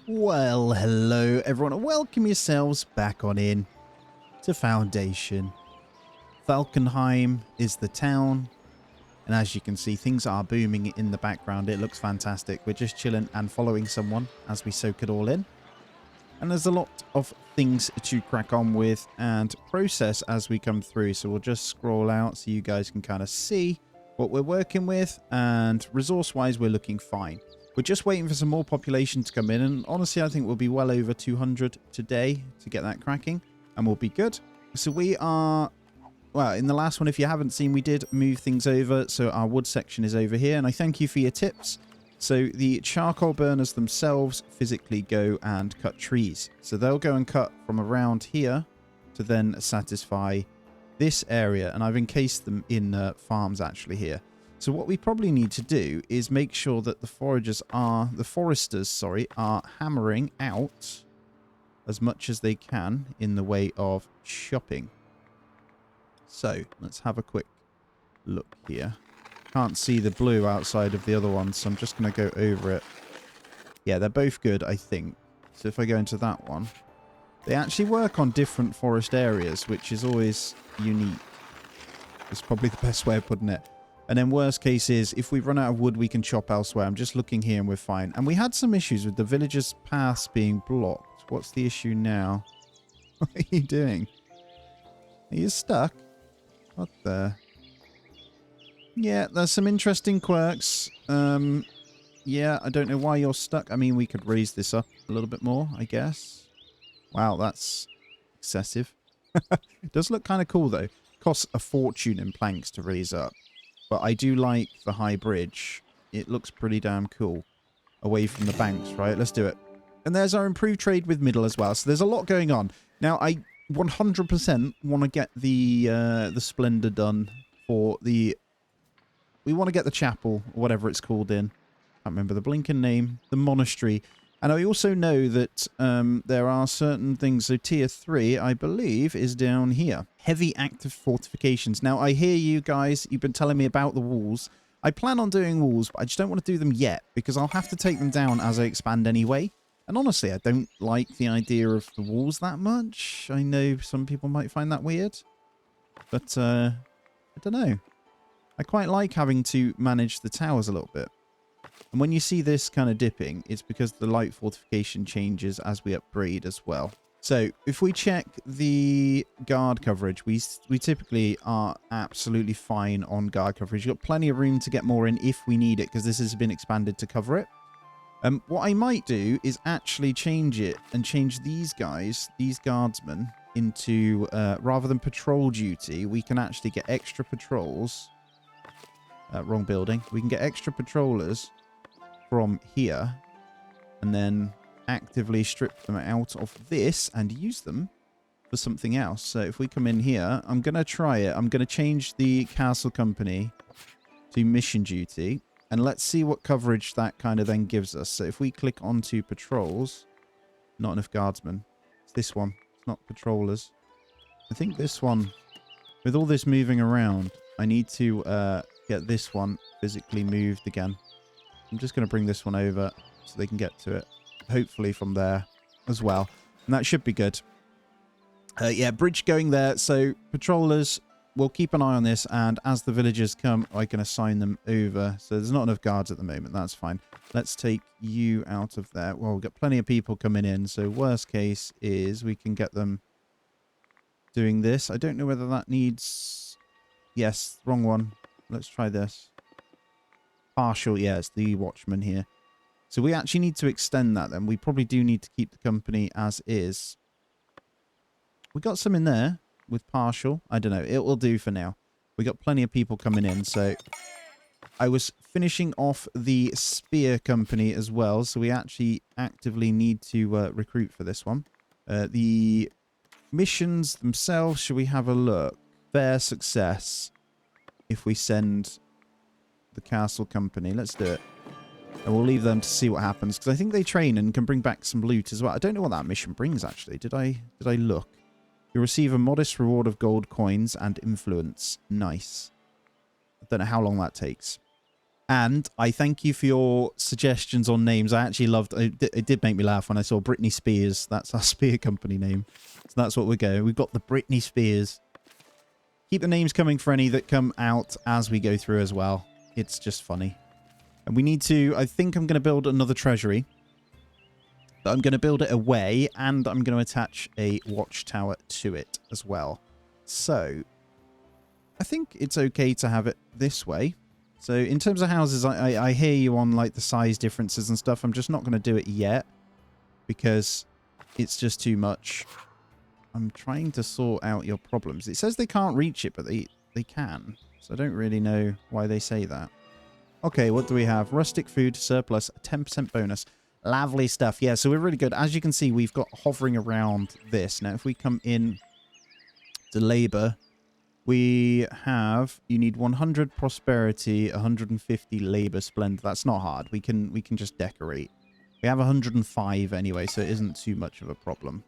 Well, hello everyone, and welcome yourselves back on in to Foundation. Falkenheim is the town, and as you can see, things are booming in the background. It looks fantastic. We're just chilling and following someone as we soak it all in. And there's a lot of things to crack on with and process as we come through. So we'll just scroll out so you guys can kind of see what we're working with. And resource-wise, we're looking fine. We're just waiting for some more population to come in. And honestly, I think we'll be well over 200 today to get that cracking. And we'll be good. So we are... Well, in the last one, if you haven't seen, we did move things over. So our wood section is over here. And I thank you for your tips. So the charcoal burners themselves physically go and cut trees. So they'll go and cut from around here to then satisfy this area. And I've encased them in farms actually here. So what we probably need to do is make sure that the foresters, are hammering out as much as they can in the way of shopping. So let's have a quick look here. Can't see the blue outside of the other one, so I'm just going to go over it. Yeah, they're both good, I think. So if I go into that one, they actually work on different forest areas, which is always unique. It's probably the best way of putting it. And then worst case is, if we run out of wood, we can chop elsewhere. I'm just looking here and we're fine. And we had some issues with the villagers' paths being blocked. What's the issue now? What are you doing? Are you stuck? What the... Yeah, there's some interesting quirks. Yeah, I don't know why you're stuck. I mean, we could raise this up a little bit more, I guess. Wow, that's excessive. It does look kind of cool, though. Costs a fortune in planks to raise up. But I do like the high bridge. It looks pretty damn cool. Away from the banks, right? Let's do it. And there's our improved trade with middle as well. So there's a lot going on. Now, I 100% want to get the Splendor done for the... We want to get the chapel, or whatever it's called in. I can't remember the blinking name. The monastery. And I also know that there are certain things. So tier 3, I believe, is down here. Heavy active fortifications. Now, I hear you guys. You've been telling me about the walls. I plan on doing walls, but I just don't want to do them yet. Because I'll have to take them down as I expand anyway. And honestly, I don't like the idea of the walls that much. I know some people might find that weird. But, I don't know. I quite like having to manage the towers a little bit. And when you see this kind of dipping, it's because the light fortification changes as we upgrade as well. So if we check the guard coverage, we typically are absolutely fine on guard coverage. You've got plenty of room to get more in if we need it, because this has been expanded to cover it. What I might do is actually change it and change these guys, these guardsmen, into, rather than patrol duty, we can actually get extra patrols. Wrong building. We can get extra patrollers from here and then actively strip them out of this and use them for something else. So if we come in here, I'm going to try it. I'm going to change the castle company to mission duty and let's see what coverage that kind of then gives us. So if we click onto patrols, not enough guardsmen. It's this one. It's not patrollers. I think this one, with all this moving around, I need to get this one physically moved again. I'm just going to bring this one over so they can get to it. Hopefully from there as well. And that should be good. Yeah, bridge going there. So patrollers, we'll keep an eye on this. And as the villagers come, I can assign them over. So there's not enough guards at the moment. That's fine. Let's take you out of there. Well, we've got plenty of people coming in. So worst case is we can get them doing this. I don't know whether that needs... Yes, wrong one. Let's try this. Partial, yeah, it's the watchman here. So we actually need to extend that then. We probably do need to keep the company as is. We got some in there with partial. I don't know. It will do for now. We got plenty of people coming in. So I was finishing off the spear company as well. So we actually actively need to recruit for this one. The missions themselves, should we have a look? Fair success. If we send the castle company, let's do it. And we'll leave them to see what happens, because I think they train and can bring back some loot as well. I don't know what that mission brings, actually. Did I look? You receive a modest reward of gold coins and influence. Nice. I don't know how long that takes. And I thank you for your suggestions on names. I actually loved it. Did make me laugh when I saw Britney Spears. That's our spear company name. So that's what we're going. We've got the Britney Spears. Keep the names coming for any that come out as we go through as well. It's just funny. And we need to... I think I'm going to build another treasury. But I'm going to build it away, and I'm going to attach a watchtower to it as well. So, I think it's okay to have it this way. So, in terms of houses, I hear you on like the size differences and stuff. I'm just not going to do it yet because it's just too much. I'm trying to sort out your problems. It says they can't reach it, but they can. So, I don't really know why they say that. Okay, what do we have? Rustic food surplus, 10% bonus. Lovely stuff. Yeah, so we're really good. As you can see, we've got hovering around this. Now, if we come in to labor, we have... You need 100 prosperity, 150 labor splendor. That's not hard. We can just decorate. We have 105 anyway, so it isn't too much of a problem.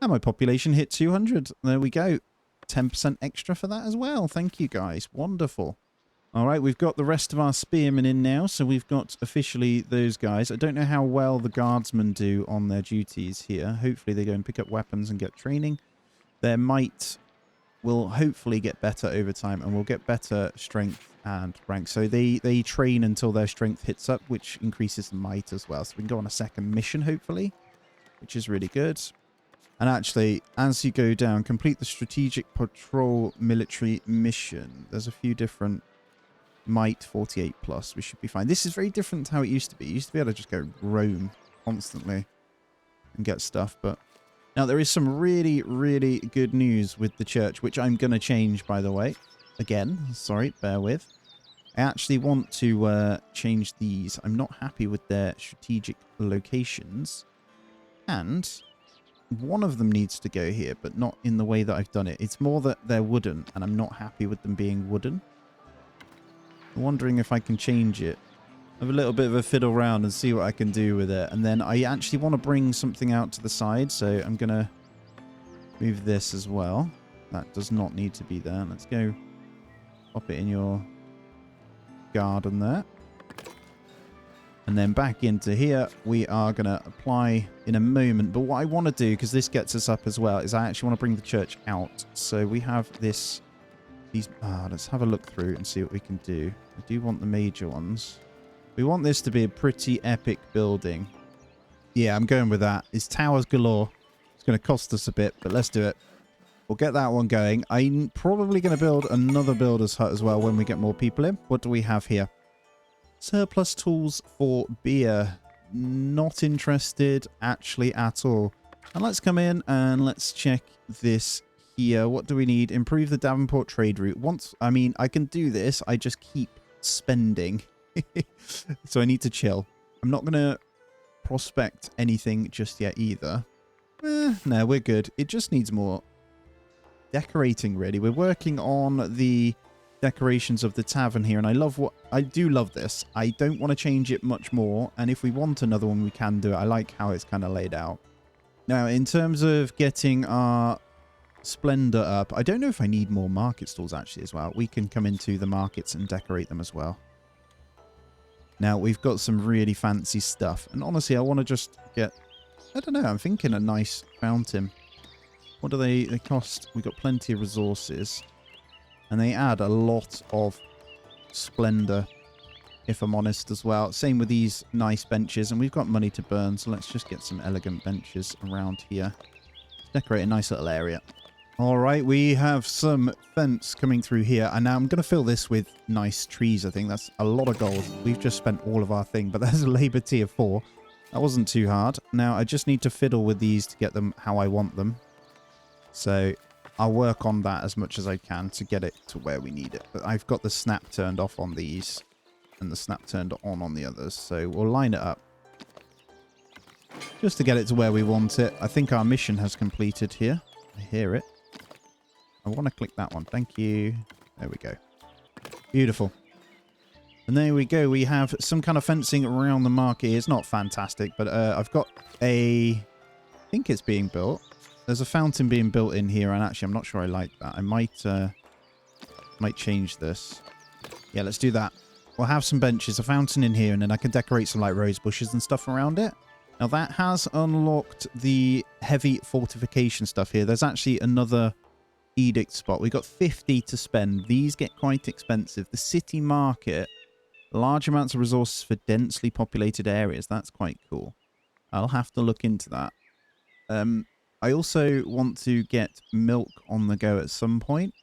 And my population hit 200. There we go. 10% extra for that as well. Thank you, guys. Wonderful. All right, we've got the rest of our spearmen in now, so we've got officially those guys. I don't know how well the guardsmen do on their duties here. Hopefully they go and pick up weapons and get training. Their might will hopefully get better over time, and will get better strength and rank. So they train until their strength hits up, which increases the might as well. So we can go on a second mission, hopefully, which is really good. And actually, as you go down, complete the strategic patrol military mission. There's a few different... Might 48 plus. We should be fine. This is very different to how it used to be. You used to be able to just go roam constantly and get stuff. But now there is some really, really good news with the church, which I'm going to change, by the way. Again, sorry, bear with. I actually want to change these. I'm not happy with their strategic locations. And one of them needs to go here, but not in the way that I've done it. It's more that they're wooden, and I'm not happy with them being wooden. I'm wondering if I can change it. Have a little bit of a fiddle around and see what I can do with it. And then I actually want to bring something out to the side, so I'm going to move this as well. That does not need to be there. Let's go pop it in your garden there. And then back into here, we are going to apply in a moment. But what I want to do, because this gets us up as well, is I actually want to bring the church out. So we have this... let's have a look through and see what we can do. I do want the major ones. We want this to be a pretty epic building. Yeah, I'm going with that. It's towers galore. It's going to cost us a bit, but let's do it. We'll get that one going. I'm probably going to build another builder's hut as well when we get more people in. What do we have here? Surplus tools for beer. Not interested actually at all. And let's come in and let's check this here. What do we need? Improve the Davenport trade route. I mean, I can do this. I just keep spending. So I need to chill. I'm not going to prospect anything just yet either. No, we're good. It just needs more decorating, really. We're working on the decorations of the tavern here, and I do love this. I don't want to change it much more, and if we want another one, we can do it. I like how it's kind of laid out. Now, in terms of getting our splendor up, I don't know if I need more market stalls actually as well. We can come into the markets and decorate them as well. Now, we've got some really fancy stuff, and honestly, I want to just get, I don't know, I'm thinking a nice fountain. What do they cost? We've got plenty of resources, and they add a lot of splendor, if I'm honest, as well. Same with these nice benches, and we've got money to burn, so let's just get some elegant benches around here. Let's decorate a nice little area. All right, we have some fence coming through here, and now I'm going to fill this with nice trees. I think that's a lot of gold. We've just spent all of our thing, but there's a labor tier 4. That wasn't too hard. Now, I just need to fiddle with these to get them how I want them. So I'll work on that as much as I can to get it to where we need it. But I've got the snap turned off on these and the snap turned on the others. So we'll line it up just to get it to where we want it. I think our mission has completed here. I hear it. I want to click that one. Thank you. There we go. Beautiful. And there we go. We have some kind of fencing around the market. It's not fantastic, but I've got I think it's being built. There's a fountain being built in here, and actually I'm not sure I like that. I might change this. Yeah, let's do that. we'll have some benches, a fountain in here, and then I can decorate some like rose bushes and stuff around it. Now that has unlocked the heavy fortification stuff here. There's actually another edict spot. We've got 50 to spend. These get quite expensive. The city market, large amounts of resources for densely populated areas. That's quite cool. I'll have to look into that. I also want to get milk on the go at some point,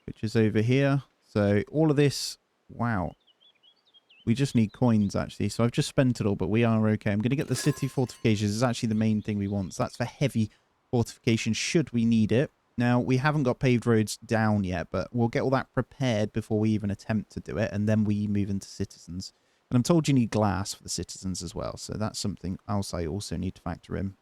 which is over here. So all of this, wow. We just need coins, actually. So I've just spent it all, but we are okay. I'm going to get the city fortifications. It's actually the main thing we want. So that's for heavy fortification, should we need it. Now, we haven't got paved roads down yet, but we'll get all that prepared before we even attempt to do it, and then we move into citizens. And I'm told you need glass for the citizens as well, so that's something else I also need to factor in.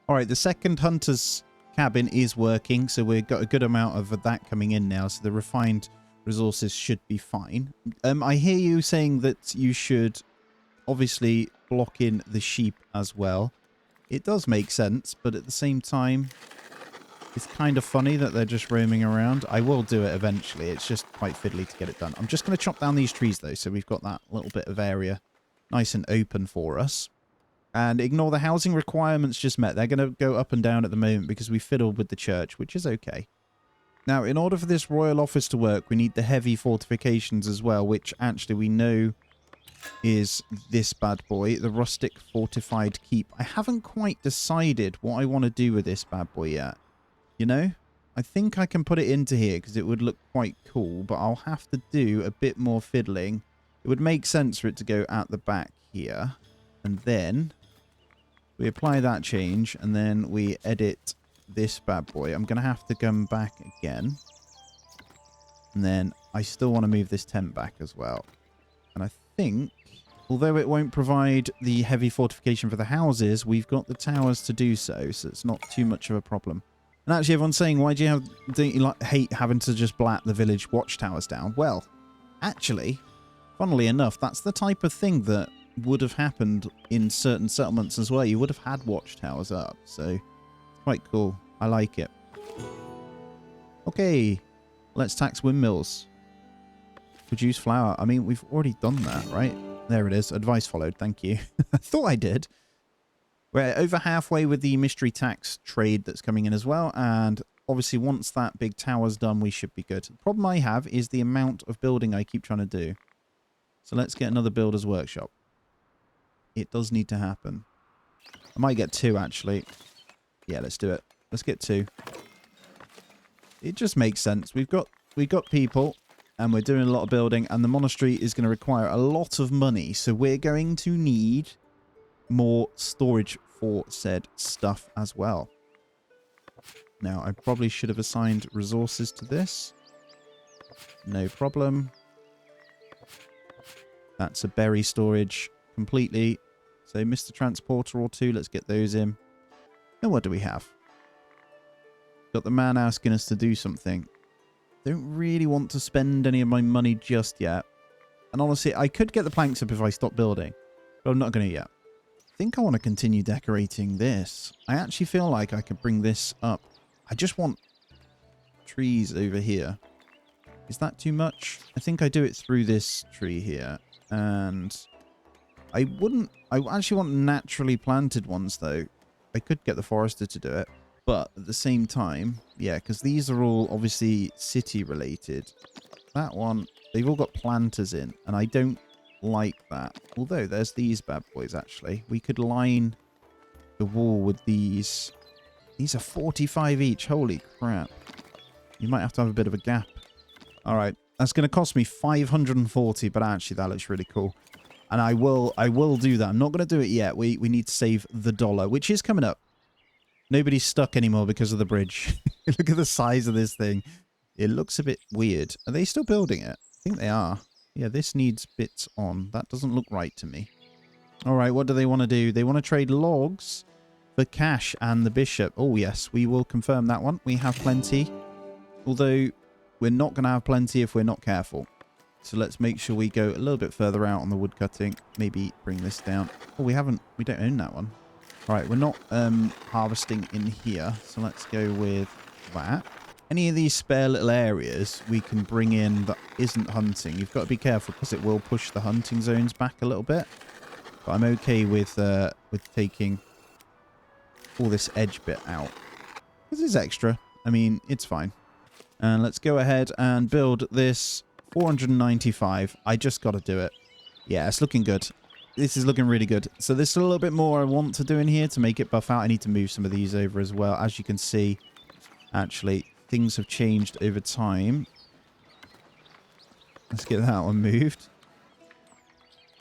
All right, the second hunter's cabin is working, so we've got a good amount of that coming in now, so the refined resources should be fine. I hear you saying that you should obviously block in the sheep as well. It does make sense, but at the same time, it's kind of funny that they're just roaming around. I will do it eventually. It's just quite fiddly to get it done. I'm just going to chop down these trees, though, so we've got that little bit of area nice and open for us. And ignore the housing requirements just met. They're going to go up and down at the moment because we fiddled with the church, which is okay. Now, in order for this royal office to work, we need the heavy fortifications as well, which actually we know is this bad boy, the rustic fortified keep. I haven't quite decided what I want to do with this bad boy yet. You know, I think I can put it into here because it would look quite cool, but I'll have to do a bit more fiddling. It would make sense for it to go at the back here. And then we apply that change, and then we edit this bad boy. I'm going to have to come back again. And then I still want to move this tent back as well. And I think, although it won't provide the heavy fortification for the houses, we've got the towers to do so, so it's not too much of a problem. And actually, everyone's saying, why do you don't you hate having to just blat the village watchtowers down? Well, actually, funnily enough, that's the type of thing that would have happened in certain settlements as well. You would have had watchtowers up, so it's quite cool. I like it. Okay, let's tax windmills. Produce flour. I mean, we've already done that, right? There it is. Advice followed. Thank you. I thought I did. We're over halfway with the mystery tax trade that's coming in as well. And obviously, once that big tower's done, we should be good. The problem I have is the amount of building I keep trying to do. So let's get another builder's workshop. It does need to happen. I might get 2, actually. Yeah, let's do it. Let's get 2. It just makes sense. We've got people, and we're doing a lot of building, and the monastery is going to require a lot of money. So we're going to need more storage for said stuff as well. Now, I probably should have assigned resources to this. No problem. That's a berry storage completely. So, Mr. Transporter or 2, let's get those in. And what do we have? Got the man asking us to do something. Don't really want to spend any of my money just yet. And honestly, I could get the planks up if I stop building, but I'm not going to yet. I think I want to continue decorating this. I actually feel like I could bring this up. I just want trees over here. Is that too much? I think I do it through this tree here. And I actually want naturally planted ones, though. I could get the forester to do it. But at the same time, yeah, because these are all obviously city related. That one, they've all got planters in, and I don't like that. Although there's these bad boys, actually. We could line the wall with these. These are 45 each. Holy crap. You might have to have a bit of a gap. All right. That's going to cost me 540, but actually that looks really cool. And I will do that. I'm not going to do it yet. We need to save the dollar, which is coming up. Nobody's stuck anymore because of the bridge. Look at the size of this thing. It looks a bit weird. Are they still building it? I think they are. Yeah, this needs bits on. That doesn't look right to me. All right, what do they want to do? They want to trade logs for cash and the bishop. Oh, yes, we will confirm that one. We have plenty. Although, we're not going to have plenty if we're not careful. So let's make sure we go a little bit further out on the wood cutting. Maybe bring this down. Oh, we don't own that one. All right, we're not harvesting in here. So let's go with that. Any of these spare little areas we can bring in that isn't hunting. You've got to be careful because it will push the hunting zones back a little bit. But I'm okay with taking all this edge bit out. This is extra. I mean, it's fine. And let's go ahead and build this 495. I just got to do it. Yeah, it's looking good. This is looking really good. So there's a little bit more I want to do in here to make it buff out. I need to move some of these over as well. As you can see, actually, things have changed over time. Let's get that one moved.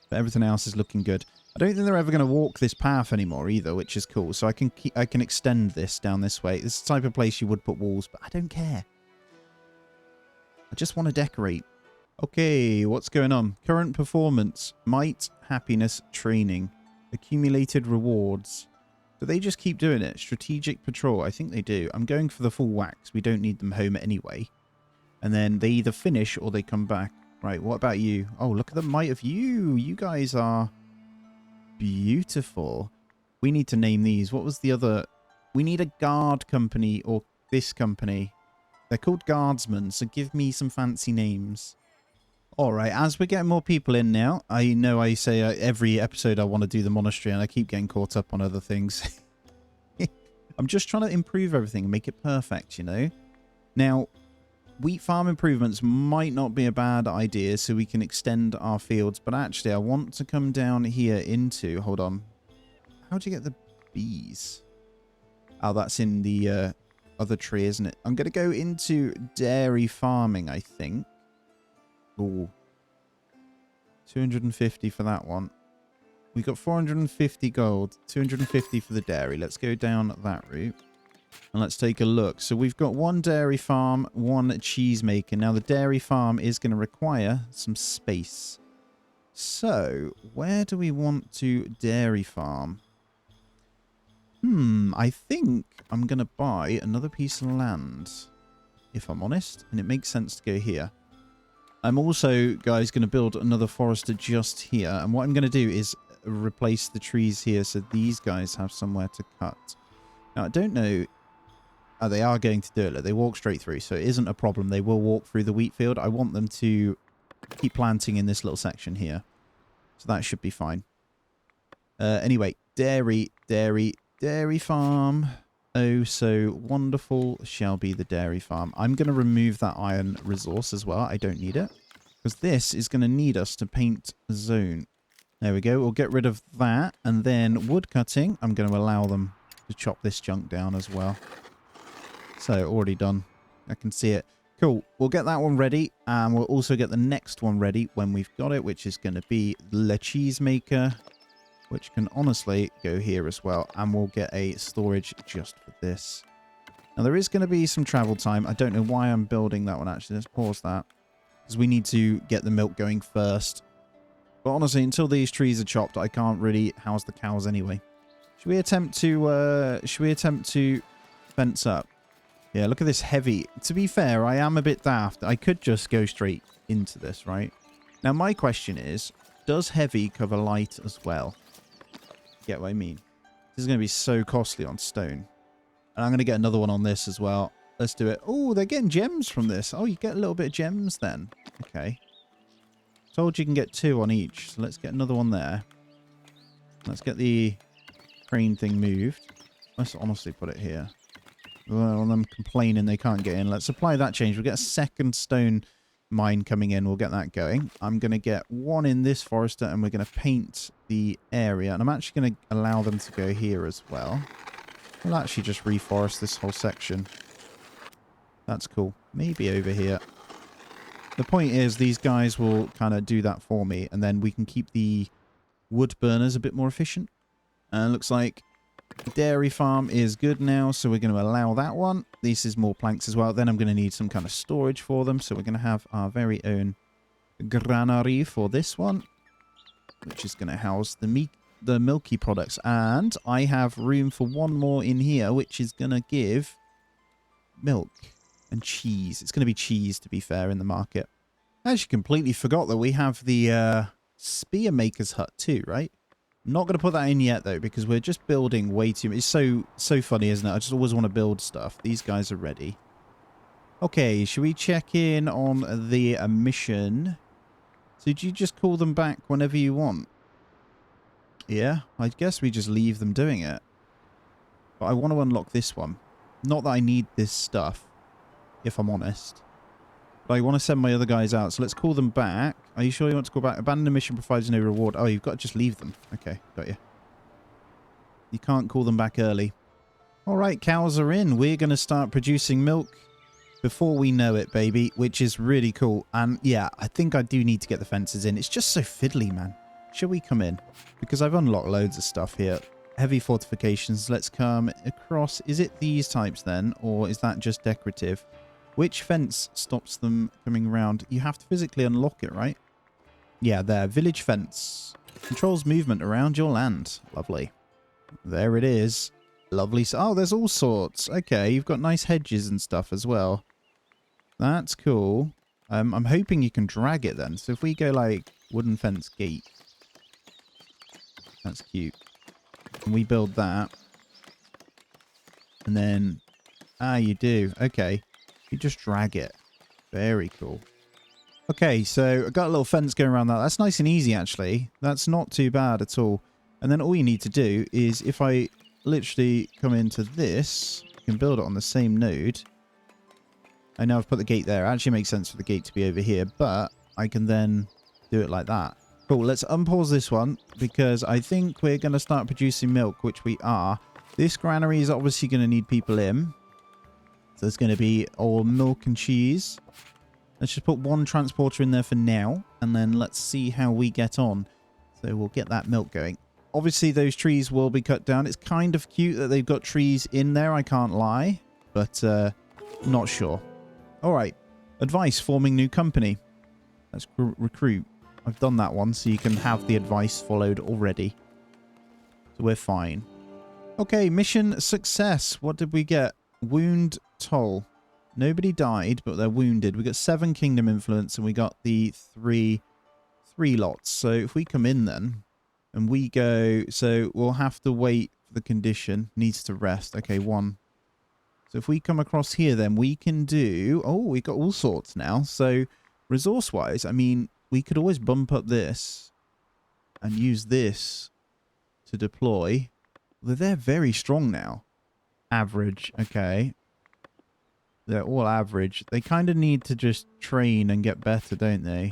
But everything else is looking good. I don't think they're ever going to walk this path anymore either, which is cool. So I can extend this down this way. This is the type of place you would put walls, but I don't care. I just want to decorate. Okay, what's going on? Current performance. Might, happiness, training. Accumulated rewards. Do they just keep doing it? Strategic patrol. I think they do. I'm going for the full wax. We don't need them home anyway. And then they either finish or they come back. Right, what about you? Oh, look at the might of you. You guys are beautiful. We need to name these. What was the other? We need a guard company or this company. They're called guardsmen, so give me some fancy names. Alright, as we're getting more people in now, I know I say every episode I want to do the monastery and I keep getting caught up on other things. I'm just trying to improve everything and make it perfect, you know? Now, wheat farm improvements might not be a bad idea so we can extend our fields, but actually I want to come down here into... Hold on. How do you get the bees? Oh, that's in the other tree, isn't it? I'm going to go into dairy farming, I think. Ooh. 250 for that one. We got 450 gold. 250 for the dairy. Let's go down that route. And let's take a look. So we've got one dairy farm, one cheese maker. Now the dairy farm is going to require some space. So where do we want to dairy farm? I think I'm going to buy another piece of land, if I'm honest. And it makes sense to go here. I'm also, guys, going to build another forester just here. And what I'm going to do is replace the trees here so these guys have somewhere to cut. Now, I don't know... Oh, they are going to do it. Look, they walk straight through, so it isn't a problem. They will walk through the wheat field. I want them to keep planting in this little section here. So that should be fine. Anyway, dairy farm. Oh, so wonderful shall be the dairy farm. I'm going to remove that iron resource as well. I don't need it. Because this is going to need us to paint a zone. There we go. We'll get rid of that. And then wood cutting. I'm going to allow them to chop this junk down as well. So, already done. I can see it. Cool. We'll get that one ready. And we'll also get the next one ready when we've got it. Which is going to be the cheese maker. Which can honestly go here as well. And we'll get a storage just for this. Now, there is going to be some travel time. I don't know why I'm building that one, actually. Let's pause that. Because we need to get the milk going first. But honestly, until these trees are chopped, I can't really house the cows anyway. Should we attempt to fence up? Yeah, look at this heavy. To be fair, I am a bit daft. I could just go straight into this, right? Now, my question is, does heavy cover light as well? Get what I mean? This is going to be so costly on stone. And I'm going to get another one on this as well. Let's do it. Oh, they're getting gems from this. Oh, you get a little bit of gems then. Okay. Told you can get 2 on each. So let's get another one there. Let's get the crane thing moved. Let's honestly put it here. Well, them complaining they can't get in. Let's apply that change. We'll get a second stone mine coming in. We'll get that going. I'm going to get one in this forester and we're going to paint the area. And I'm actually going to allow them to go here as well. We'll actually just reforest this whole section. That's cool. Maybe over here. The point is these guys will kind of do that for me. And then we can keep the wood burners a bit more efficient. And looks like the dairy farm is good now. So we're going to allow that one. This is more planks as well. Then I'm going to need some kind of storage for them. So we're going to have our very own granary for this one. Which is going to house the milky products. And I have room for one more in here. Which is going to give milk. And cheese. It's going to be cheese, to be fair, in the market. I actually completely forgot that we have the spear maker's hut too, right? I'm not going to put that in yet, though, because we're just building way too much. It's so funny, isn't it? I just always want to build stuff. These guys are ready. Okay, should we check in on the mission? So do you just call them back whenever you want? Yeah, I guess we just leave them doing it. But I want to unlock this one. Not that I need this stuff, if I'm honest. But I want to send my other guys out, so let's call them back. Are you sure you want to call back? Abandon the mission provides no reward. Oh, you've got to just leave them. Okay, got you. You can't call them back early. All right, cows are in. We're going to start producing milk before we know it, baby, which is really cool. And yeah, I think I do need to get the fences in. It's just so fiddly, man. Shall we come in? Because I've unlocked loads of stuff here. Heavy fortifications. Let's come across. Is it these types then? Or is that just decorative? Which fence stops them coming around? You have to physically unlock it, right? Yeah, there. Village fence. Controls movement around your land. Lovely. There it is. Lovely. Oh, there's all sorts. Okay, you've got nice hedges and stuff as well. That's cool. I'm hoping you can drag it then. So if we go like wooden fence gate. That's cute. And we build that. And then... Ah, you do. Okay. You just drag it. Very cool. Okay, so I've got a little fence going around that. That's nice and easy, actually. That's not too bad at all. And then all you need to do is if I literally come into this, you can build it on the same node. I know I've put the gate there. It actually makes sense for the gate to be over here, but I can then do it like that. Cool, let's unpause this one because I think we're going to start producing milk, which we are. This granary is obviously going to need people in. So there's going to be all milk and cheese. Let's just put one transporter in there for now, and then let's see how we get on. So we'll get that milk going. Obviously, those trees will be cut down. It's kind of cute that they've got trees in there, I can't lie, but not sure. All right, advice, forming new company. Let's recruit. I've done that one, so you can have the advice followed already. So we're fine. Okay, mission success. What did we get? Wound toll. Nobody died, but they're wounded. We got 7 kingdom influence, and we got the three lots. So if we come in then, and we go... So we'll have to wait for the condition. Needs to rest. Okay, 1. So if we come across here, then we can do... Oh, we've got all sorts now. So resource-wise, I mean, we could always bump up this and use this to deploy. Well, they're very strong now. Average. Okay. They're all average. They kind of need to just train and get better, don't they?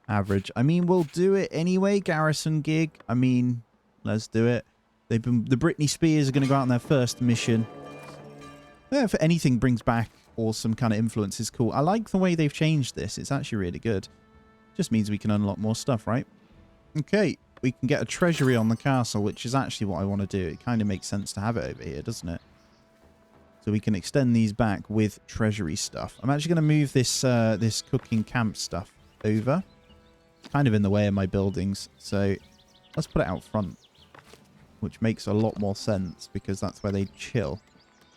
Average. I mean, we'll do it anyway. Garrison gig. I mean, let's do it. The Britney Spears are going to go out on their first mission. Yeah, if anything brings back awesome kind of influence is cool. I like the way they've changed this. It's actually really good. Just means we can unlock more stuff, right? Okay. We can get a treasury on the castle, which is actually what I want to do. It kind of makes sense to have it over here, doesn't it? So we can extend these back with treasury stuff. I'm actually going to move this this cooking camp stuff over. It's kind of in the way of my buildings. So let's put it out front, which makes a lot more sense because that's where they chill.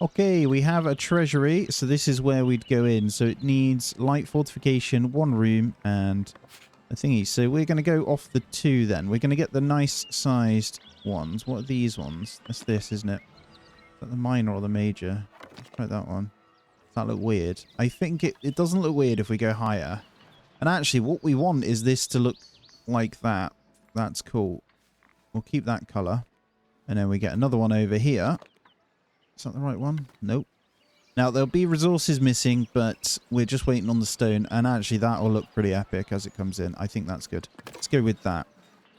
Okay, we have a treasury. So this is where we'd go in. So it needs light fortification, 1 room, and a thingy. So we're going to go off the 2 then. We're going to get the nice sized ones. What are these ones? That's this, isn't it? Is that the minor or the major? Let's try that one. Does that look weird? I think it doesn't look weird if we go higher. And actually, what we want is this to look like that. That's cool. We'll keep that colour. And then we get another one over here. Is that the right one? Nope. Now, there'll be resources missing, but we're just waiting on the stone. And actually, that will look pretty epic as it comes in. I think that's good. Let's go with that.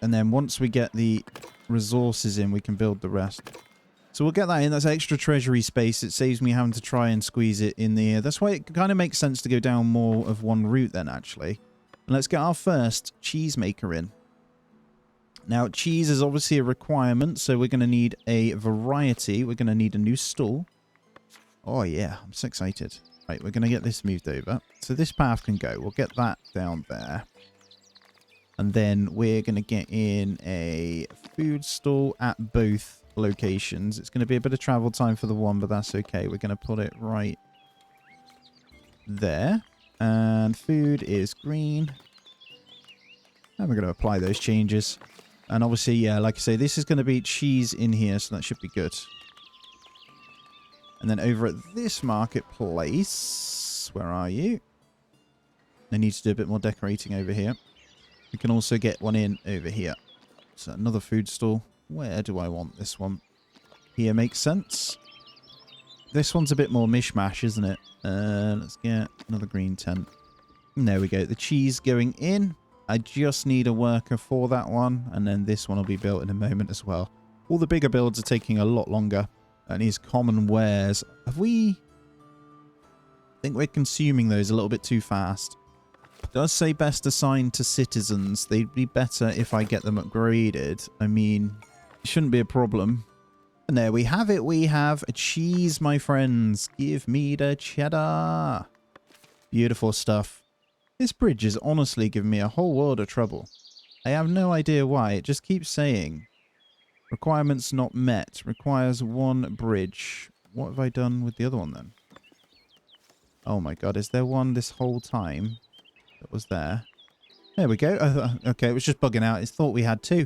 And then once we get the resources in, we can build the rest. So we'll get that in. That's extra treasury space. It saves me having to try and squeeze it in the air. That's why it kind of makes sense to go down more of one route then, actually. And let's get our first cheese maker in. Now, cheese is obviously a requirement, so we're going to need a variety. We're going to need a new stall. Oh, yeah. I'm so excited. Right, we're going to get this moved over. So this path can go. We'll get that down there. And then we're going to get in a food stall at both locations. It's going to be a bit of travel time for the one, but that's okay. We're going to put it right there. And food is green. And we're going to apply those changes. And obviously, yeah, like I say, this is going to be cheese in here, so that should be good. And then over at this marketplace, Barracks, where are you? I need to do a bit more decorating over here. We can also get one in over here. So another food stall. Where do I want this one? Here makes sense. This one's a bit more mishmash, isn't it? Let's get another green tent. And there we go. The cheese going in. I just need a worker for that one. And then this one will be built in a moment as well. All the bigger builds are taking a lot longer. And these common wares. Have we... I think we're consuming those a little bit too fast. It does say best assigned to citizens. They'd be better if I get them upgraded. I mean, it shouldn't be a problem. And there we have it. We have a cheese, my friends. Give me the cheddar. Beautiful stuff. This bridge is honestly giving me a whole world of trouble. I have no idea why. It just keeps saying requirements not met. Requires one bridge. What have I done with the other one then? Oh my god. Is there one this whole time that was there? There we go. Okay, it was just bugging out. It thought we had two.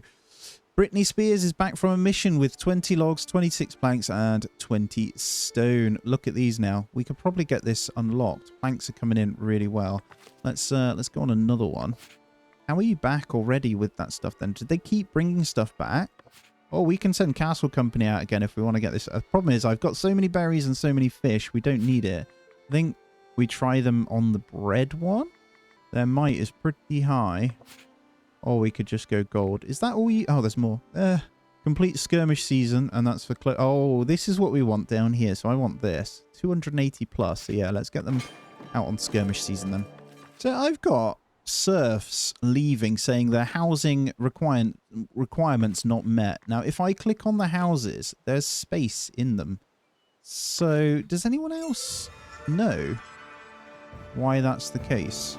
Brittany Spears is back from a mission with 20 logs, 26 planks, and 20 stone. Look at these now. We could probably get this unlocked. Planks are coming in really well. Let's go on another one. How are you back already with that stuff then? Did they keep bringing stuff back? Oh, we can send Castle Company out again if we want to get this. The problem is I've got so many berries and so many fish. We don't need it. I think we try them on the bread one. Their might is pretty high. Or we could just go gold. Is that all you... Oh, there's more. Complete skirmish season, and that's for... Oh, this is what we want down here. So I want this. 280 plus. So yeah, let's get them out on skirmish season then. So I've got serfs leaving saying their housing requirements not met. Now, if I click on the houses, there's space in them. So does anyone else know why that's the case?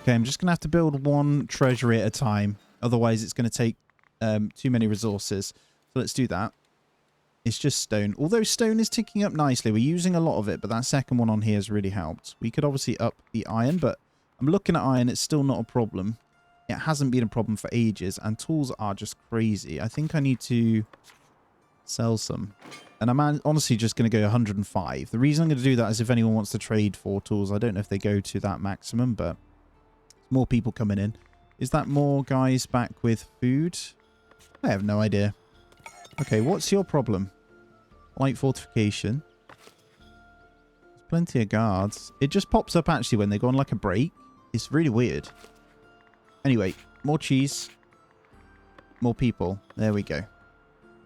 Okay, I'm just going to have to build one treasury at a time. Otherwise, it's going to take too many resources. So let's do that. It's just stone. Although stone is ticking up nicely. We're using a lot of it, but that second one on here has really helped. We could obviously up the iron, but I'm looking at iron. It's still not a problem. It hasn't been a problem for ages, and tools are just crazy. I think I need to sell some. And I'm honestly just going to go 105. The reason I'm going to do that is if anyone wants to trade for tools. I don't know if they go to that maximum, but... more people coming in. Is that more guys back with food? I have no idea. Okay, what's your problem? Light fortification. There's plenty of guards. It just pops up actually when they go on like a break. It's really weird. Anyway, more cheese. More people. There we go.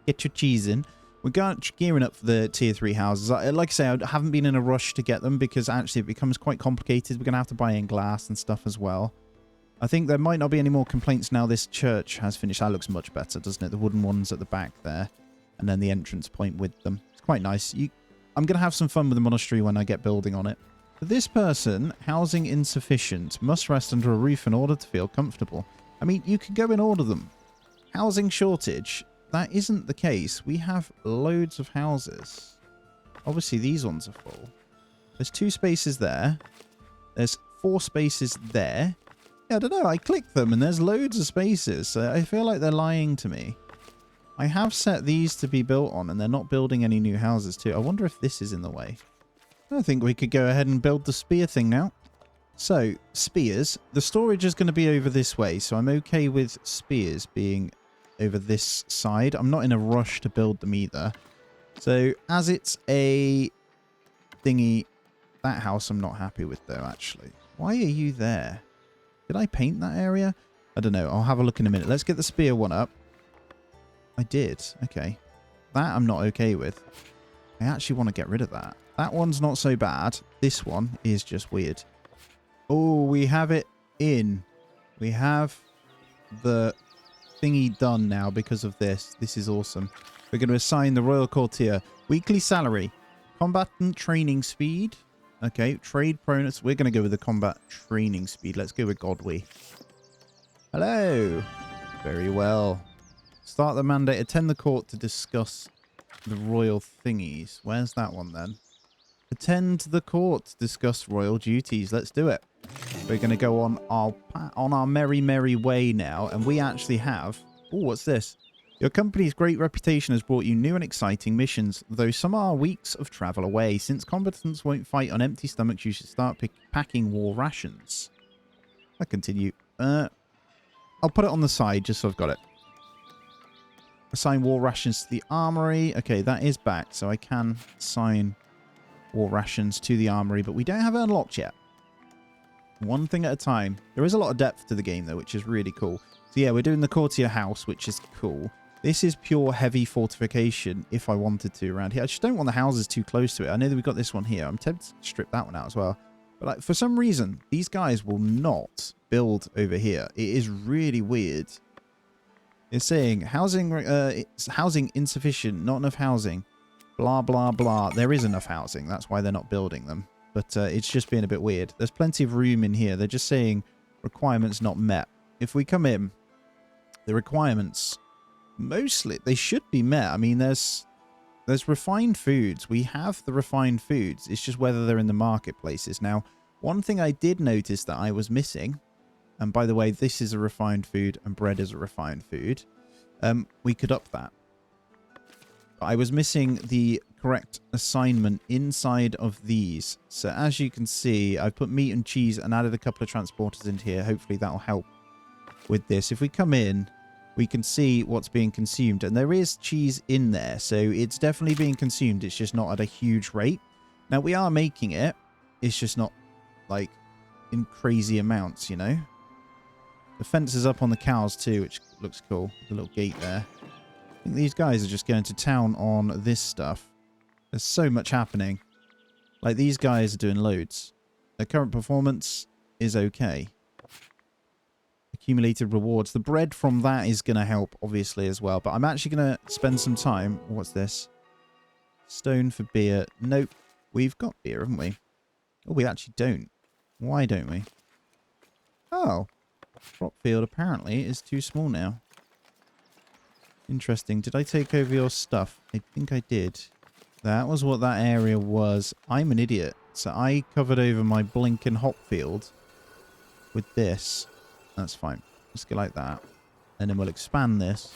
Get your cheese in. We're gearing up for the tier 3 houses. Like I say, I haven't been in a rush to get them because actually it becomes quite complicated. We're going to have to buy in glass and stuff as well. I think there might not be any more complaints now this church has finished. That looks much better, doesn't it? The wooden ones at the back there. And then the entrance point with them. It's quite nice. I'm going to have some fun with the monastery when I get building on it. For this person, housing insufficient. Must rest under a roof in order to feel comfortable. I mean, you can go and order them. Housing shortage. That isn't the case. We have loads of houses. Obviously, these ones are full. There's 2 spaces there. There's 4 spaces there. Yeah, I don't know. I clicked them and there's loads of spaces. So I feel like they're lying to me. I have set these to be built on and they're not building any new houses too. I wonder if this is in the way. I think we could go ahead and build the spear thing now. So, spears. The storage is going to be over this way. So I'm okay with spears being... over this side. I'm not in a rush to build them either. So, as it's a thingy, that house I'm not happy with though, actually. Why are you there? Did I paint that area? I don't know. I'll have a look in a minute. Let's get the spear one up. I did. Okay. That I'm not okay with. I actually want to get rid of that. That one's not so bad. This one is just weird. Oh, we have it in. We have the... thingy done now because of this. This is awesome. We're going to assign the Royal Courtier. Weekly salary. Combatant training speed. Okay. Trade pronus. We're going to go with the combat training speed. Let's go with Godwy. Hello. Very well. Start the mandate. Attend the court to discuss the royal thingies. Where's that one then? Attend the court to discuss royal duties. Let's do it. We're going to go on our merry way now. And we actually have... Oh, what's this? Your company's great reputation has brought you new and exciting missions, though some are weeks of travel away. Since combatants won't fight on empty stomachs, you should start packing war rations. I continue. I'll put it on the side just so I've got it. Assign war rations to the armory. Okay, that is back, so I can assign war rations to the armory, but we don't have it unlocked yet. One thing at a time. There is a lot of depth to the game, though, which is really cool. So yeah, we're doing the courtier house, which is cool. This is pure heavy fortification, if I wanted to, around here. I just don't want the houses too close to it. I know that we've got this one here. I'm tempted to strip that one out as well. But like, for some reason, these guys will not build over here. It is really weird. It's saying housing insufficient, not enough housing, blah, blah, blah. There is enough housing. That's why they're not building them. But it's just being a bit weird. There's plenty of room in here. They're just saying requirements not met. If we come in, the requirements, mostly, they should be met. I mean, there's refined foods. We have the refined foods. It's just whether they're in the marketplaces. Now, one thing I did notice that I was missing, and by the way, this is a refined food and bread is a refined food. We could up that. But I was missing the correct assignment inside of these. So as you can see, I've put meat and cheese and added a couple of transporters into here. Hopefully that'll help with this. If we come in, we can see what's being consumed. And there is cheese in there. So it's definitely being consumed. It's just not at a huge rate. Now, we are making it. It's just not, like, in crazy amounts, you know? The fence is up on the cows too, which looks cool. The little gate there. I think these guys are just going to town on this stuff. There's so much happening. Like, these guys are doing loads. Their current performance is okay. Accumulated rewards. The bread from that is going to help, obviously, as well. But I'm actually going to spend some time... What's this? Stone for beer. Nope. We've got beer, haven't we? Oh, we actually don't. Why don't we? Oh. Crop field apparently is too small now. Interesting. Did I take over your stuff? I think I did. That was what that area was. I'm an idiot. So I covered over my blinking hop field with this. That's fine. Let's go like that. And then we'll expand this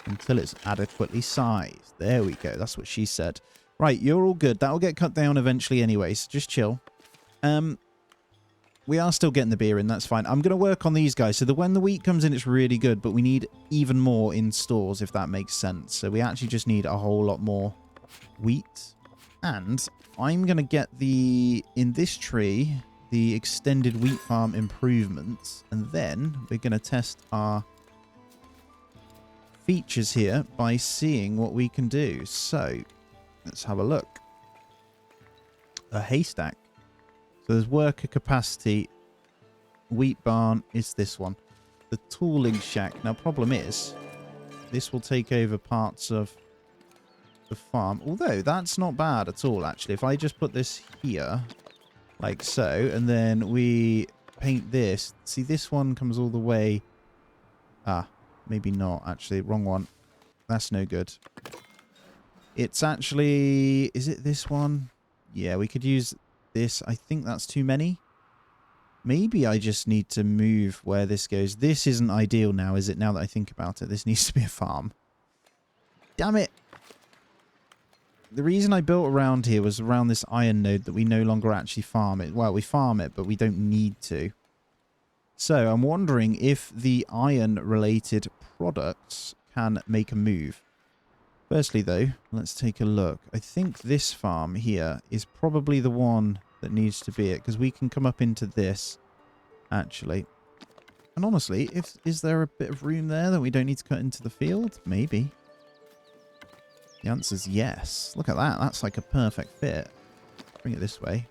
until it's adequately sized. There we go. That's what she said. Right, you're all good. That'll get cut down eventually anyway, so just chill. We are still getting the beer in. That's fine. I'm going to work on these guys. So when the wheat comes in, it's really good. But we need even more in stores, if that makes sense. So we actually just need a whole lot more wheat. And I'm going to get in this tree, the extended wheat farm improvements. And then we're going to test our features here by seeing what we can do. So let's have a look. A haystack. So there's worker capacity. Wheat barn is this one. The tooling shack. Now, problem is, this will take over parts of the farm. Although, that's not bad at all, actually. If I just put this here, like so, and then we paint this. See, this one comes all the way... Ah, maybe not, actually. Wrong one. That's no good. It's actually... Is it this one? Yeah, we could use... this. I think that's too many. Maybe I just need to move where this goes. This isn't ideal now, is it? Now that I think about it, this needs to be a farm. Damn it. The reason I built around here was around this iron node that we no longer actually farm it. Well, we farm it, but we don't need to. So I'm wondering if the iron-related products can make a move. Firstly, though, let's take a look. I think this farm here is probably the one that needs to be it, because we can come up into this, actually. And honestly, is there a bit of room there that we don't need to cut into the field? Maybe. The answer's yes. Look at that. That's like a perfect fit. Bring it this way.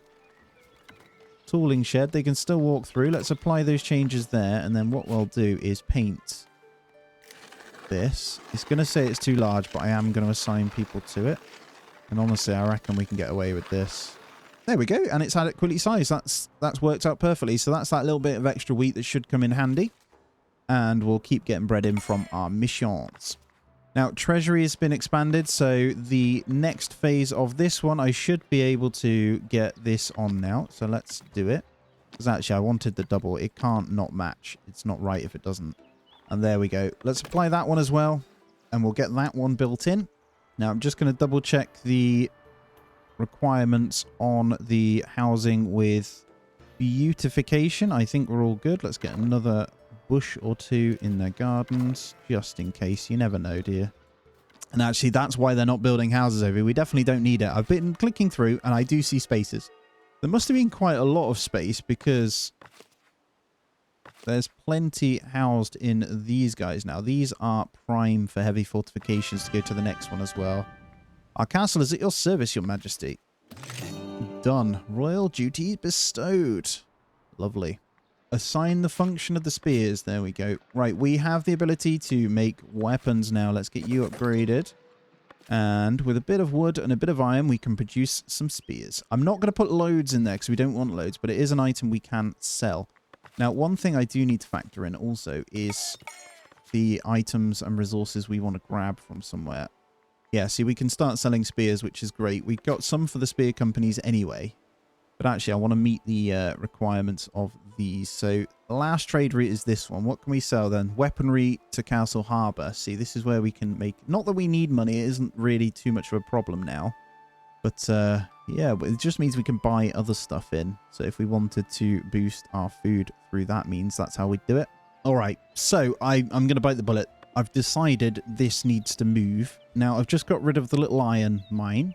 Tooling shed. They can still walk through. Let's apply those changes there, and then what we'll do is paint this. It's going to say it's too large, but I am going to assign people to it. And honestly, I reckon we can get away with this. There we go, and it's adequately sized. That's worked out perfectly. So that's that little bit of extra wheat that should come in handy. And we'll keep getting bread in from our missions. Now, treasury has been expanded, so the next phase of this one, I should be able to get this on now. So let's do it. Because actually, I wanted the double. It can't not match. It's not right if it doesn't. And there we go. Let's apply that one as well. and we'll get that one built in. Now, I'm just going to double check the requirements on the housing with beautification. I think we're all good. Let's get another bush or two in their gardens, just in case. You never know, do you? And actually, that's why they're not building houses over here. We definitely don't need it. I've been clicking through, and I do see spaces. There must have been quite a lot of space, because there's plenty housed in these guys now. These are prime for heavy fortifications to go to the next one as well. Our castle is at your service, your majesty. Done. Royal duty bestowed. Lovely. Assign the function of the spears. There we go. Right, we have the ability to make weapons now. Let's get you upgraded. And with a bit of wood and a bit of iron, we can produce some spears. I'm not going to put loads in there because we don't want loads, but it is an item we can sell. Now, one thing I do need to factor in also is the items and resources we want to grab from somewhere. Yeah, see, we can start selling spears, which is great. We've got some for the spear companies anyway. But actually, I want to meet the requirements of these. So the last trade route is this one. What can we sell then? Weaponry to Castle Harbour. See, this is where we can make... Not that we need money. It isn't really too much of a problem now. But yeah, but it just means we can buy other stuff in. So if we wanted to boost our food through that means, that's how we do it. All right, so I'm going to bite the bullet. I've decided this needs to move. Now, I've just got rid of the little iron mine.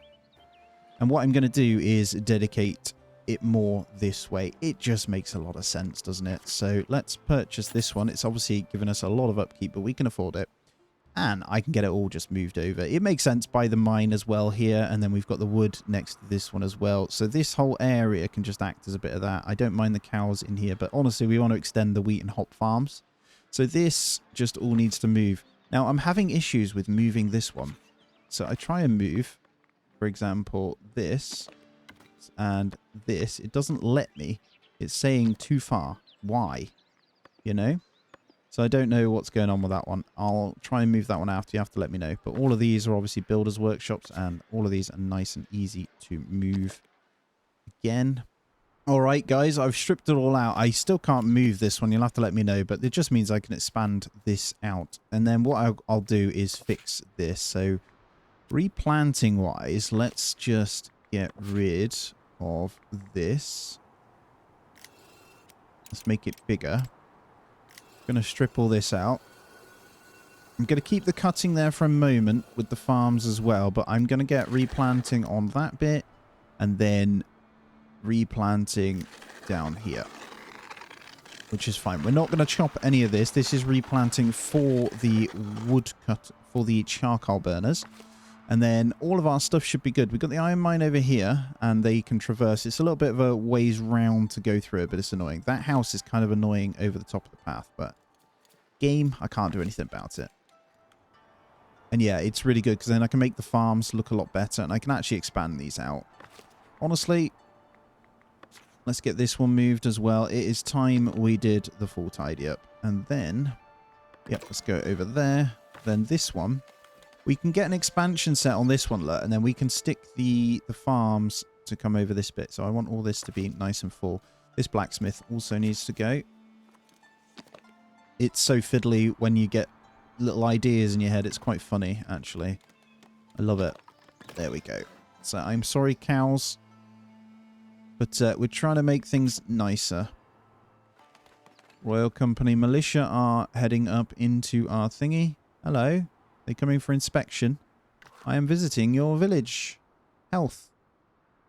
And what I'm going to do is dedicate it more this way. It just makes a lot of sense, doesn't it? So let's purchase this one. It's obviously given us a lot of upkeep, but we can afford it. And I can get it all just moved over. It makes sense by the mine as well here. And then we've got the wood next to this one as well. So this whole area can just act as a bit of that. I don't mind the cows in here, but honestly, we want to extend the wheat and hop farms. So this just all needs to move. Now, I'm having issues with moving this one. So I try and move, for example, this and this. It doesn't let me. It's saying too far. Why? You know? So I don't know what's going on with that one. I'll try and move that one after. You have to let me know. But all of these are obviously builders' workshops, and all of these are nice and easy to move again. All right, guys, I've stripped it all out. I still can't move this one. You'll have to let me know, but it just means I can expand this out. And then what I'll do is fix this. So replanting-wise, let's just get rid of this. Let's make it bigger. I'm going to strip all this out. I'm going to keep the cutting there for a moment with the farms as well, but I'm going to get replanting on that bit and then replanting down here, which is fine. We're not going to chop any of this. This is replanting for the wood cut, for the charcoal burners. And then all of our stuff should be good. We've got the iron mine over here, and they can traverse. It's a little bit of a ways round to go through it, but it's annoying. That house is kind of annoying over the top of the path, but game, I can't do anything about it. And yeah, it's really good because then I can make the farms look a lot better, and I can actually expand these out. Honestly, let's get this one moved as well. It is time we did the full tidy up. And then, yep, let's go over there. Then this one. We can get an expansion set on this one, look, and then we can stick the farms to come over this bit. So I want all this to be nice and full. This blacksmith also needs to go. It's so fiddly when you get little ideas in your head. It's quite funny, actually. I love it. There we go. So I'm sorry, cows. But we're trying to make things nicer. Royal Company Militia are heading up into our thingy. Hello. They're coming for inspection. I am visiting your village. Health.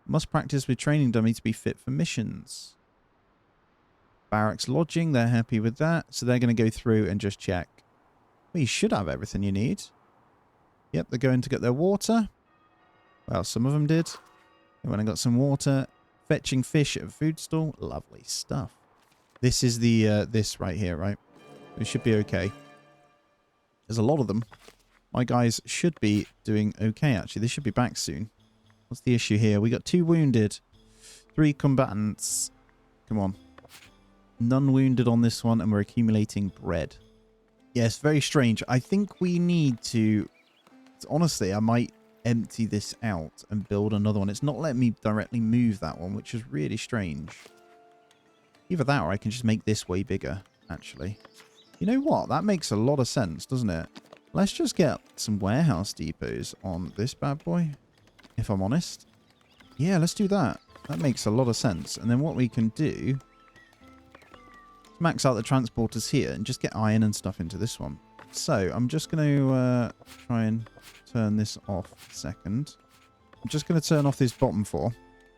Must practice with training dummy to be fit for missions. Barracks lodging. They're happy with that. So they're going to go through and just check. Well, you should have everything you need. Yep, they're going to get their water. Well, some of them did. They went and got some water. Fetching fish at a food stall. Lovely stuff. This is the, this right here, right? It should be okay. There's a lot of them. My guys should be doing okay, actually. They should be back soon. What's the issue here? We got 2 wounded. 3 combatants. Come on. None wounded on this one, and we're accumulating bread. Yes, very strange. I think we need to... Honestly, I might empty this out and build another one. It's not letting me directly move that one, which is really strange. Either that, or I can just make this way bigger, actually. You know what? That makes a lot of sense, doesn't it? Let's just get some warehouse depots on this bad boy, if I'm honest. Yeah, let's do that. That makes a lot of sense. And then what we can do is max out the transporters here and just get iron and stuff into this one. So I'm just going to try and turn this off a second. I'm just going to turn off this bottom 4.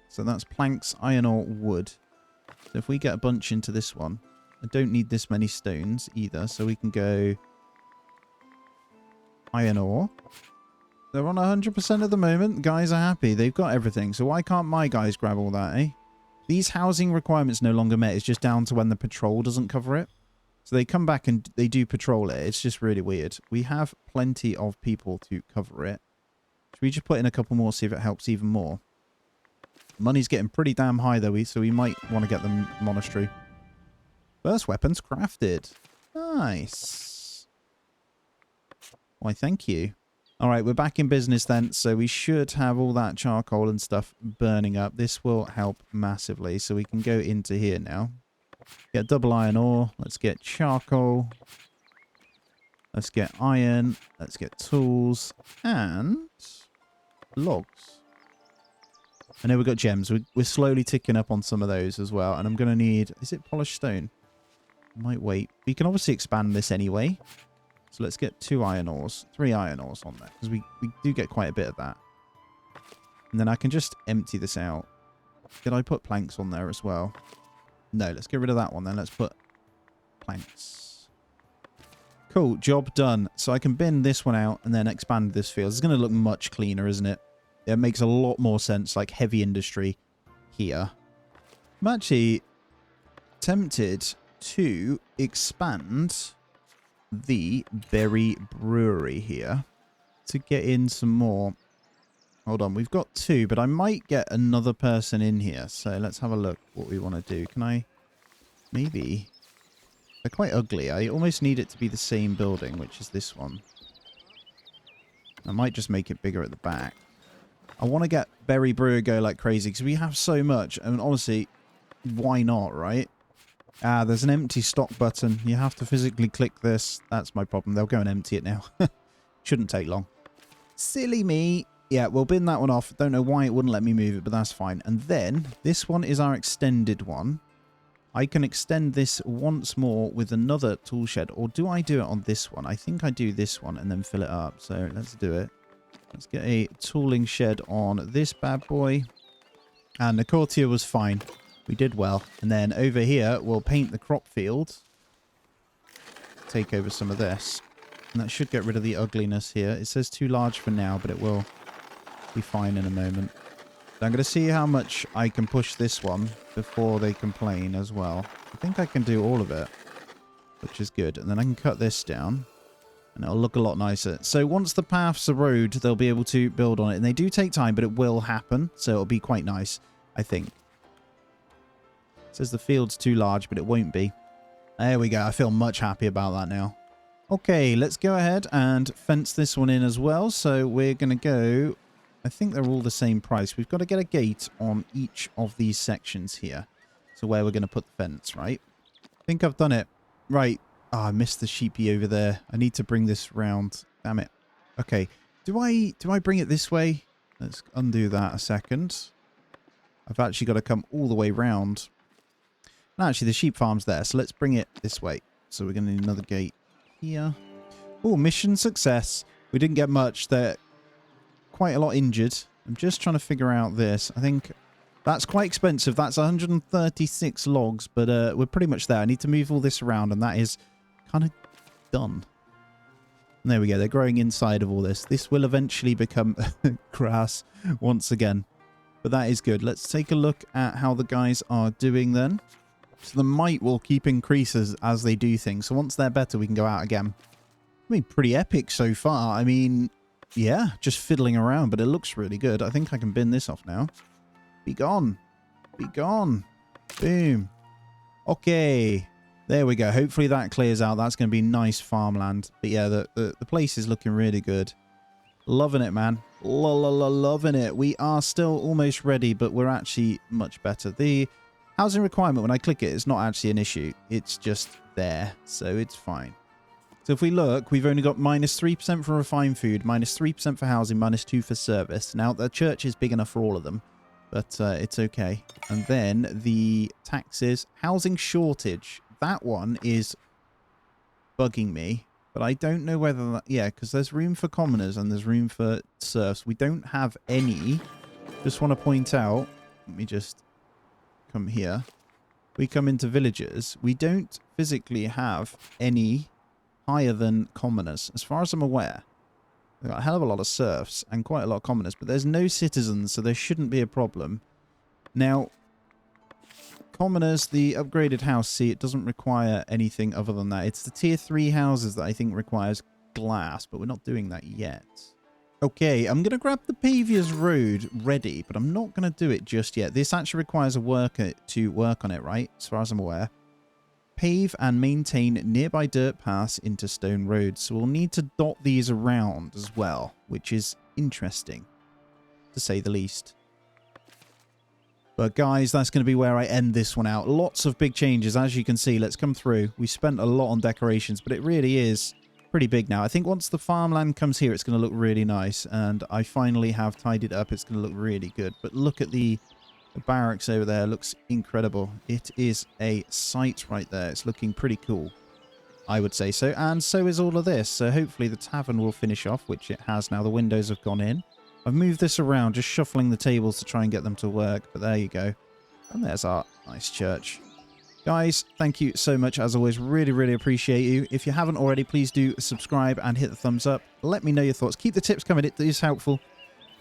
So that's planks, iron ore, wood. So if we get a bunch into this one, I don't need this many stones either. So we can go iron ore. They're on 100% at the moment. The guys are happy. They've got everything. So why can't my guys grab all that, eh? These housing requirements no longer met. It's just down to when the patrol doesn't cover it. So they come back and they do patrol it. It's just really weird. We have plenty of people to cover it. Should we just put in a couple more, see if it helps even more? Money's getting pretty damn high, though, so we might want to get the monastery. First weapons crafted. Nice. Why, thank you. All right, we're back in business then. So we should have all that charcoal and stuff burning up. This will help massively. So we can go into here now. Get double iron ore. Let's get charcoal. Let's get iron. Let's get tools. And logs. I know we've got gems. We're slowly ticking up on some of those as well. And I'm going to need... Is it polished stone? Might wait. We can obviously expand this anyway. So let's get 2 iron ores. 3 iron ores on there. Because we do get quite a bit of that. And then I can just empty this out. Did I put planks on there as well? No, let's get rid of that one then. Let's put planks. Cool. Job done. So I can bin this one out and then expand this field. It's going to look much cleaner, isn't it? It makes a lot more sense, like heavy industry here. I'm actually tempted to expand the berry brewery here to get in some more. Hold on, we've got 2, but I might get another person in here. So let's have a look what we want to do. Can I... Maybe... They're quite ugly. I almost need it to be the same building, which is this one. I might just make it bigger at the back. I want to get Berry Brewer go like crazy because we have so much. And honestly, why not, right? Ah, there's an empty stock button. You have to physically click this. That's my problem. They'll go and empty it now. Shouldn't take long. Silly me. Yeah, we'll bin that one off. Don't know why it wouldn't let me move it, but that's fine. And then this one is our extended one. I can extend this once more with another tool shed. Or do I do it on this one? I think I do this one and then fill it up. So let's do it. Let's get a tooling shed on this bad boy. And the courtier was fine. We did well. And then over here, we'll paint the crop field. Take over some of this. And that should get rid of the ugliness here. It says too large for now, but it will be fine in a moment. So I'm going to see how much I can push this one before they complain as well. I think I can do all of it, which is good. And then I can cut this down. And it'll look a lot nicer. So once the paths are road, they'll be able to build on it. And they do take time, but it will happen. So it'll be quite nice, I think. It says the field's too large, but it won't be. There we go. I feel much happy about that now. Okay, let's go ahead and fence this one in as well. So we're going to go... I think they're all the same price. We've got to get a gate on each of these sections here. So where we're going to put the fence, right? I think I've done it. Right. Oh, I missed the sheepy over there. I need to bring this round. Damn it. Okay. Do I bring it this way? Let's undo that a second. I've actually got to come all the way round. And actually, the sheep farm's there. So let's bring it this way. So we're going to need another gate here. Oh, mission success. We didn't get much. They're quite a lot injured. I'm just trying to figure out this. I think that's quite expensive. That's 136 logs, but we're pretty much there. I need to move all this around, and that is kind of done. And there we go. They're growing inside of all this. This will eventually become grass once again. But that is good. Let's take a look at how the guys are doing then. So the might will keep increases as they do things. So once they're better, we can go out again. I mean, pretty epic so far. I mean, yeah, just fiddling around, but it looks really good. I think I can bin this off now. Be gone. Be gone. Boom. Okay. There we go. Hopefully that clears out. That's going to be nice farmland. But yeah, the place is looking really good. Loving it, man. Loving it. We are still almost ready, but we're actually much better. The housing requirement, when I click it, it's not actually an issue. It's just there. So it's fine. So if we look, we've only got -3% for refined food, -3% for housing, -2 for service. Now, the church is big enough for all of them, but it's okay. And then the taxes, housing shortage. That one is bugging me, but I don't know whether that... Yeah, because there's room for commoners and there's room for serfs. We don't have any. Just want to point out, let me just come here. We come into villagers. We don't physically have any higher than commoners, as far as I'm aware. We've got a hell of a lot of serfs and quite a lot of commoners, but there's no citizens, so there shouldn't be a problem. Now, commoners, the upgraded house, see, it doesn't require anything other than that. It's the tier 3 houses that I think requires glass, but we're not doing that yet. Okay, I'm going to grab the Paviour's Road ready, but I'm not going to do it just yet. This actually requires a worker to work on it, right? As far as I'm aware. Pave and maintain nearby dirt paths into stone roads. So we'll need to dot these around as well, which is interesting, to say the least. But guys, that's going to be where I end this one out. Lots of big changes, as you can see. Let's come through. We spent a lot on decorations, but it really is pretty big now. I think once the farmland comes here, it's going to look really nice. And I finally have tidied up. It's going to look really good. But look at the barracks over there. Looks incredible. It is a sight right there. It's looking pretty cool, I would say so. And so is all of this. So hopefully the tavern will finish off, which it has now. The windows have gone in. I've moved this around, just shuffling the tables to try and get them to work. But there you go. And there's our nice church. Guys, thank you so much. As always, really, really appreciate you. If you haven't already, please do subscribe and hit the thumbs up. Let me know your thoughts. Keep the tips coming. It is helpful.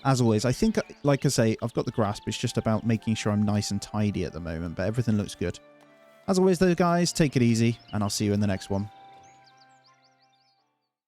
As always, I think, like I say, I've got the grasp. It's just about making sure I'm nice and tidy at the moment, but everything looks good. As always, though, guys, take it easy, and I'll see you in the next one.